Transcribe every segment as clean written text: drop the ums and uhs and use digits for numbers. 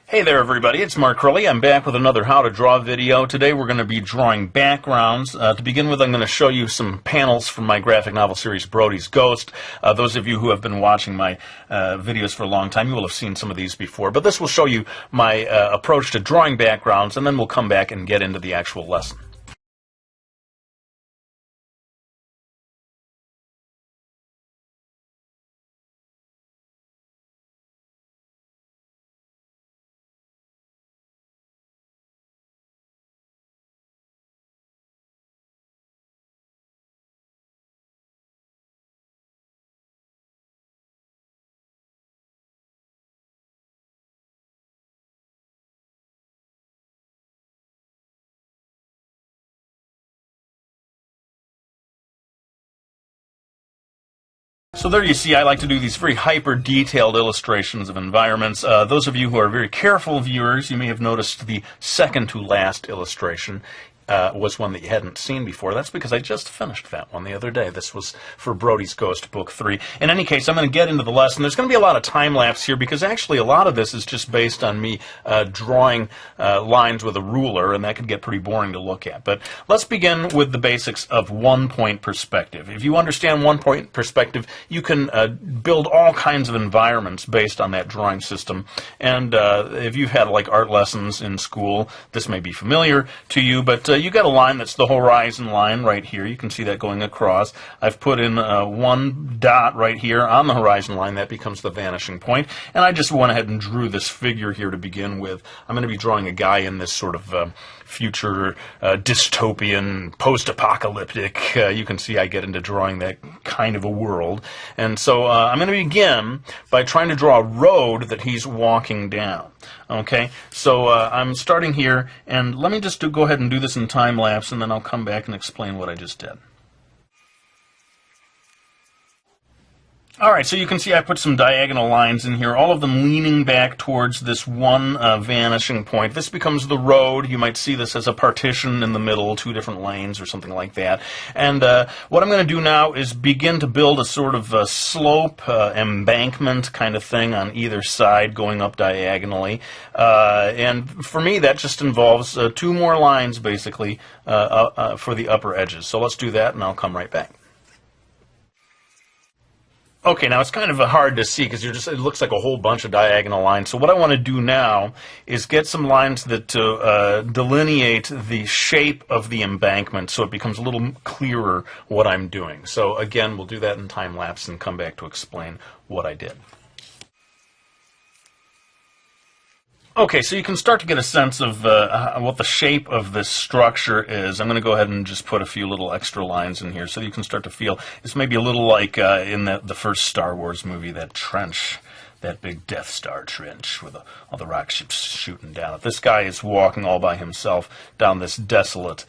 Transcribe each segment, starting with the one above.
Hey there everybody, it's Mark Kierley. I'm back with another How to Draw video. Today we're going to be drawing backgrounds. To begin with, I'm going to show you some panels from my graphic novel series, Brody's Ghost. Those of you who have been watching my videos for a long time, you will have seen some of these before. But this will show you my approach to drawing backgrounds, and then we'll come back and get into the actual lesson. So there you see, I like to do these very hyper-detailed illustrations of environments. Those of you who are very careful viewers, you may have noticed the second to last illustration was one that you hadn't seen before. That's because I just finished that one the other day. This was for Brody's Ghost, Book 3. In any case, I'm going to get into the lesson. There's going to be a lot of time-lapse here because actually a lot of this is just based on me drawing lines with a ruler, and that could get pretty boring to look at. But let's begin with the basics of one-point perspective. If you understand one-point perspective, you can build all kinds of environments based on that drawing system. And if you've had like art lessons in school, this may be familiar to you, but you got a line that's the horizon line right here. You can see that going across. I've put in one dot right here on the horizon line. That becomes the vanishing point. And I just went ahead and drew this figure here to begin with. I'm going to be drawing a guy in this sort of future dystopian, post-apocalyptic. You can see I get into drawing that kind of a world. And so I'm going to begin by trying to draw a road that he's walking down. Okay, so I'm starting here, and let me just go ahead and do this in time-lapse, and then I'll come back and explain what I just did. Alright, so you can see I put some diagonal lines in here, all of them leaning back towards this one vanishing point. This becomes the road. You might see this as a partition in the middle, two different lanes or something like that. And what I'm going to do now is begin to build a sort of a slope, embankment kind of thing on either side going up diagonally. And for me, that just involves two more lines, basically, for the upper edges. So let's do that, and I'll come right back. Okay, now it's kind of hard to see because it looks like a whole bunch of diagonal lines. So what I want to do now is get some lines that delineate the shape of the embankment so it becomes a little clearer what I'm doing. So again, we'll do that in time lapse and come back to explain what I did. Okay, so you can start to get a sense of what the shape of this structure is. I'm going to go ahead and just put a few little extra lines in here so you can start to feel it's maybe a little like in the first Star Wars movie, that trench, that big Death Star trench with all the rock ships shooting down it. This guy is walking all by himself down this desolate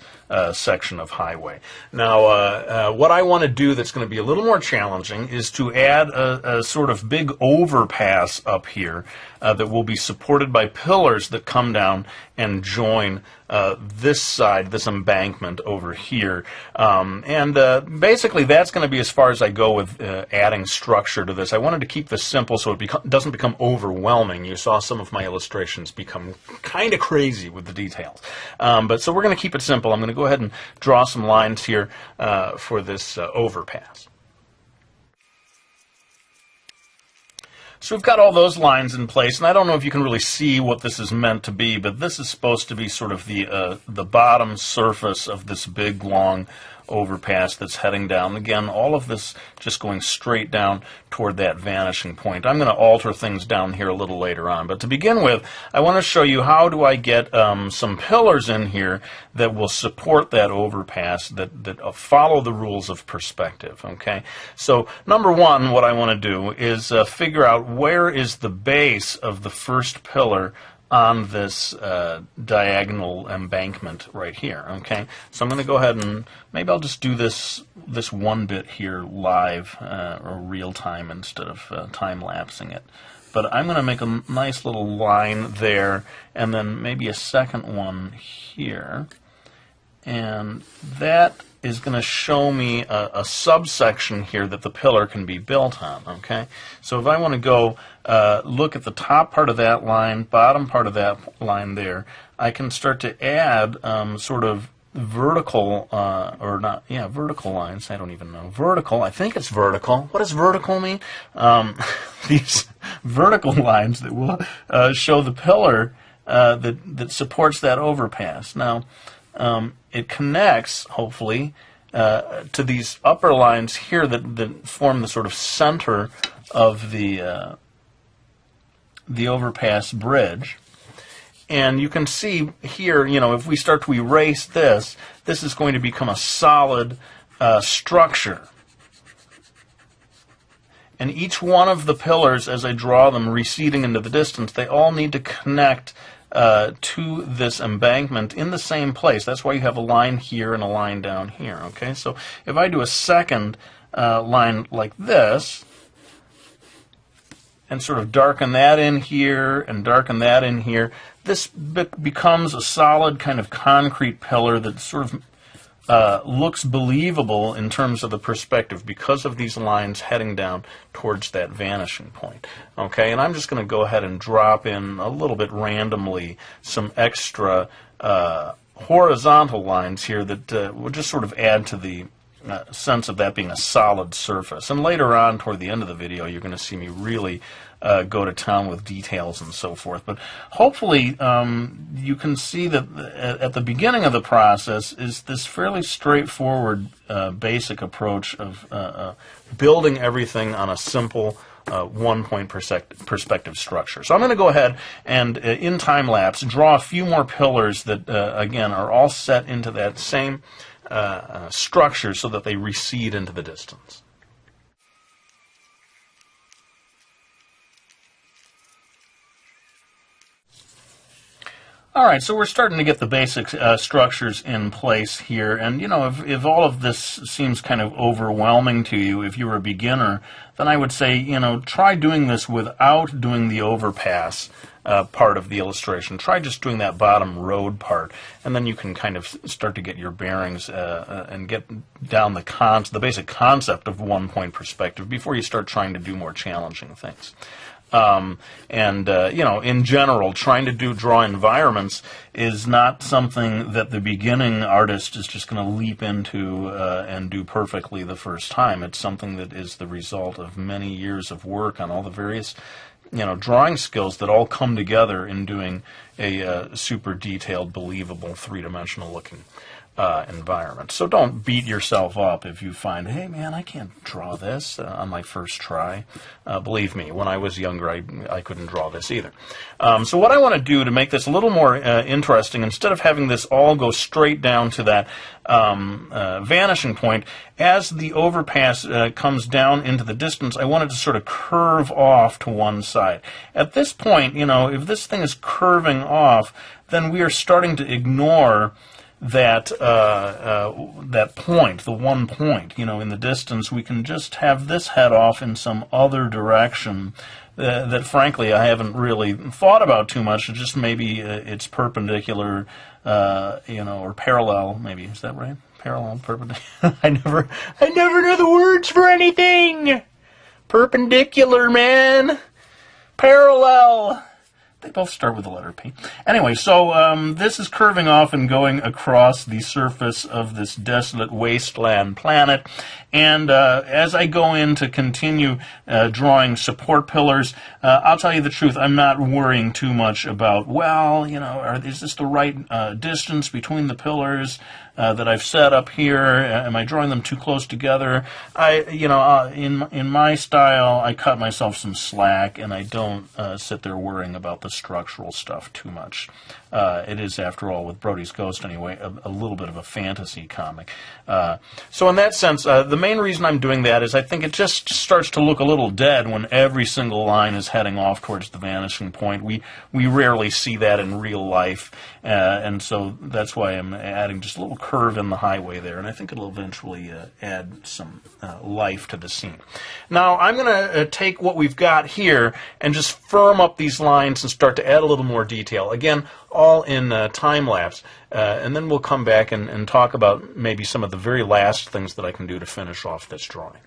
section of highway. Now, what I want to do that's going to be a little more challenging is to add a sort of big overpass up here that will be supported by pillars that come down and join this side, this embankment over here. Basically, that's going to be as far as I go with adding structure to this. I wanted to keep this simple so it doesn't become overwhelming. You saw some of my illustrations become kind of crazy with the details. So we're going to keep it simple. I'm going to go ahead and draw some lines here for this overpass. So we've got all those lines in place, and I don't know if you can really see what this is meant to be, but this is supposed to be sort of the bottom surface of this big, long overpass that's heading down. Again, all of this just going straight down toward that vanishing point. I'm going to alter things down here a little later on, but to begin with, I want to show you how do I get some pillars in here that will support that overpass, that follow the rules of perspective. Okay, so number one, what I want to do is figure out where is the base of the first pillar on this diagonal embankment right here. Okay, so I'm going to go ahead and maybe I'll just do this one bit here live or real time instead of time lapsing it. But I'm going to make a nice little line there, and then maybe a second one here. And that is going to show me a subsection here that the pillar can be built on, okay? So if I want to go look at the top part of that line, bottom part of that line there, I can start to add sort of vertical, vertical lines. I don't even know. Vertical, I think it's vertical. What does vertical mean? These vertical lines that will show the pillar that supports that overpass. Now, it connects, hopefully, to these upper lines here that form the sort of center of the overpass bridge. And you can see here, if we start to erase this, this is going to become a solid structure. And each one of the pillars, as I draw them receding into the distance, they all need to connect to this embankment in the same place. That's why you have a line here and a line down here. Okay, so if I do a second line like this, and sort of darken that in here and darken that in here, this becomes a solid kind of concrete pillar that sort of looks believable in terms of the perspective because of these lines heading down towards that vanishing point. Okay, and I'm just going to go ahead and drop in a little bit randomly some extra horizontal lines here that will just sort of add to the sense of that being a solid surface. And later on, toward the end of the video, you're going to see me really go to town with details and so forth. But hopefully you can see that at the beginning of the process is this fairly straightforward basic approach of building everything on a simple one-point perspective structure. So I'm going to go ahead and, in time-lapse, draw a few more pillars that, again, are all set into that same structure so that they recede into the distance. All right, so we're starting to get the basic structures in place here, and if all of this seems kind of overwhelming to you, if you're a beginner, then I would say try doing this without doing the overpass part of the illustration. Try just doing that bottom road part, and then you can kind of start to get your bearings and get down the basic concept of one-point perspective before you start trying to do more challenging things. In general, trying to draw environments is not something that the beginning artist is just going to leap into and do perfectly the first time. It's something that is the result of many years of work on all the various drawing skills that all come together in doing a super detailed, believable, three-dimensional looking environment. So don't beat yourself up if you find, hey man, I can't draw this on my first try. Believe me, when I was younger, I couldn't draw this either. So what I want to do to make this a little more interesting, instead of having this all go straight down to that vanishing point, as the overpass comes down into the distance, I want it to sort of curve off to one side. At this point, if this thing is curving off, then we are starting to ignore that that point, the one point, in the distance. We can just have this head off in some other direction that frankly I haven't really thought about too much. It just maybe it's perpendicular, or parallel. Maybe, is that right? Parallel, perpendicular. I never know the words for anything. Perpendicular, man. Parallel. They both start with the letter P. Anyway, so this is curving off and going across the surface of this desolate wasteland planet. And as I go in to continue drawing support pillars, I'll tell you the truth, I'm not worrying too much about, is this the right distance between the pillars that I've set up here? Am I drawing them too close together? In my style, I cut myself some slack, and I don't sit there worrying about the structural stuff too much. It is, after all, with Brody's Ghost anyway, a little bit of a fantasy comic. So in that sense, the main reason I'm doing that is I think it just starts to look a little dead when every single line is heading off towards the vanishing point. We rarely see that in real life, and so that's why I'm adding just a little curve in the highway there, and I think it'll eventually add some life to the scene. Now, I'm going to take what we've got here and just firm up these lines start to add a little more detail. Again, all in time-lapse. And then we'll come back and talk about maybe some of the very last things that I can do to finish off this drawing.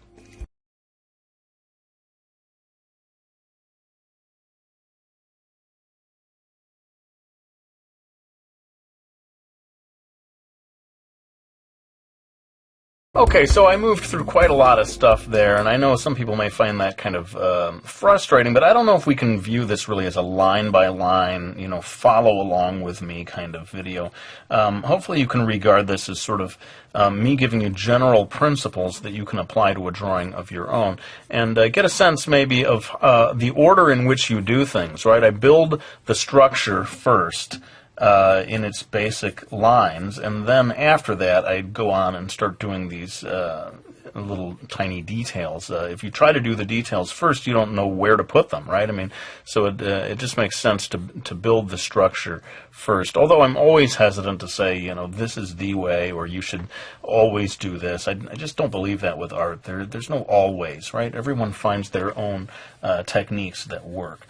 Okay, so I moved through quite a lot of stuff there, and I know some people may find that kind of frustrating, but I don't know if we can view this really as a line-by-line, you know, follow along with me kind of video. Hopefully you can regard this as sort of me giving you general principles that you can apply to a drawing of your own, and get a sense maybe of the order in which you do things, right? I build the structure first, in its basic lines, and then after that I go on and start doing these little tiny details. If you try to do the details first, you don't know where to put them, right? I mean, so it just makes sense to build the structure first. Although I'm always hesitant to say, you know, this is the way, or you should always do this. I just don't believe that with art. There's no always, right? Everyone finds their own techniques that work.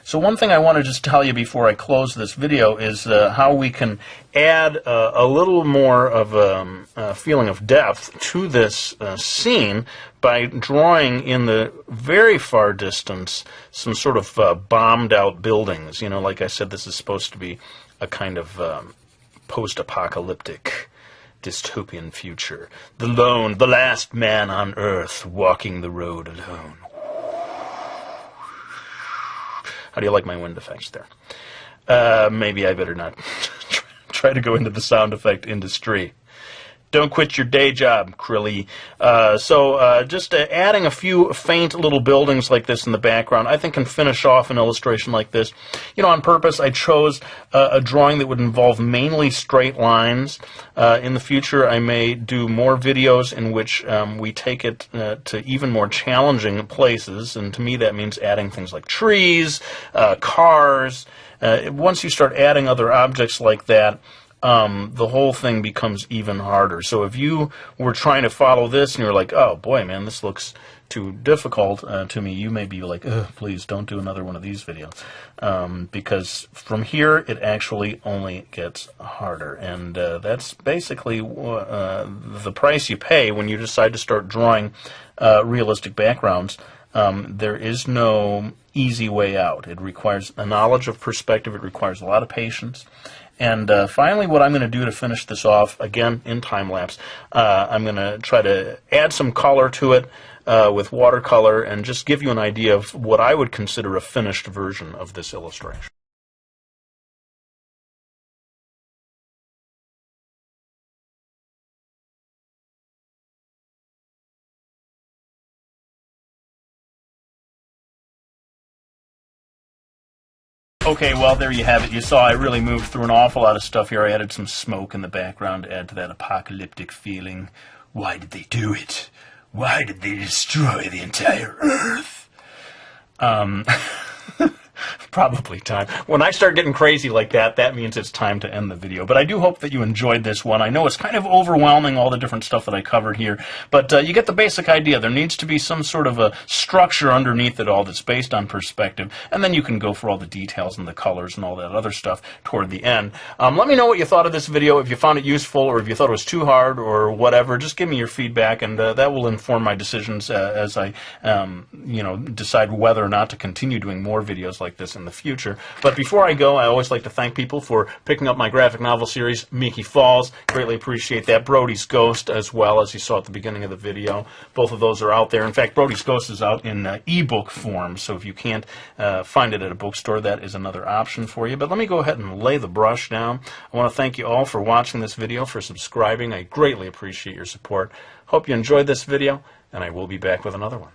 So one thing I want to just tell you before I close this video is how we can add a little more of a feeling of depth to this scene by drawing in the very far distance some sort of bombed out buildings. You know, like I said, this is supposed to be a kind of post-apocalyptic dystopian future. The last man on Earth walking the road alone. How do you like my wind effects there? Maybe I better not try to go into the sound effect industry. Don't quit your day job, Krilly. So just adding a few faint little buildings like this in the background, I think can finish off an illustration like this. You know, on purpose, I chose a drawing that would involve mainly straight lines. In the future, I may do more videos in which we take it to even more challenging places, and to me that means adding things like trees, cars. Once you start adding other objects like that, the whole thing becomes even harder. So if you were trying to follow this and you're like, oh boy, man, this looks too difficult to me, you may be like, please don't do another one of these videos. Because from here, it actually only gets harder. And that's basically the price you pay when you decide to start drawing realistic backgrounds. There is no easy way out. It requires a knowledge of perspective. It requires a lot of patience. And finally, what I'm going to do to finish this off, again, in time-lapse, I'm going to try to add some color to it with watercolor and just give you an idea of what I would consider a finished version of this illustration. Okay, well, there you have it. You saw I really moved through an awful lot of stuff here. I added some smoke in the background to add to that apocalyptic feeling. Why did they do it? Why did they destroy the entire Earth? Probably time. When I start getting crazy like that, that means it's time to end the video. But I do hope that you enjoyed this one. I know it's kind of overwhelming, all the different stuff that I covered here, but you get the basic idea. There needs to be some sort of a structure underneath it all that's based on perspective, and then you can go for all the details and the colors and all that other stuff toward the end. Let me know what you thought of this video, if you found it useful or if you thought it was too hard or whatever. Just give me your feedback, and that will inform my decisions as I decide whether or not to continue doing more videos like this in the future. But before I go, I always like to thank people for picking up my graphic novel series, Mickey Falls. Greatly appreciate that. Brody's Ghost, as well, as you saw at the beginning of the video. Both of those are out there. In fact, Brody's Ghost is out in ebook form, so if you can't find it at a bookstore, that is another option for you. But let me go ahead and lay the brush down. I want to thank you all for watching this video, for subscribing. I greatly appreciate your support. Hope you enjoyed this video, and I will be back with another one.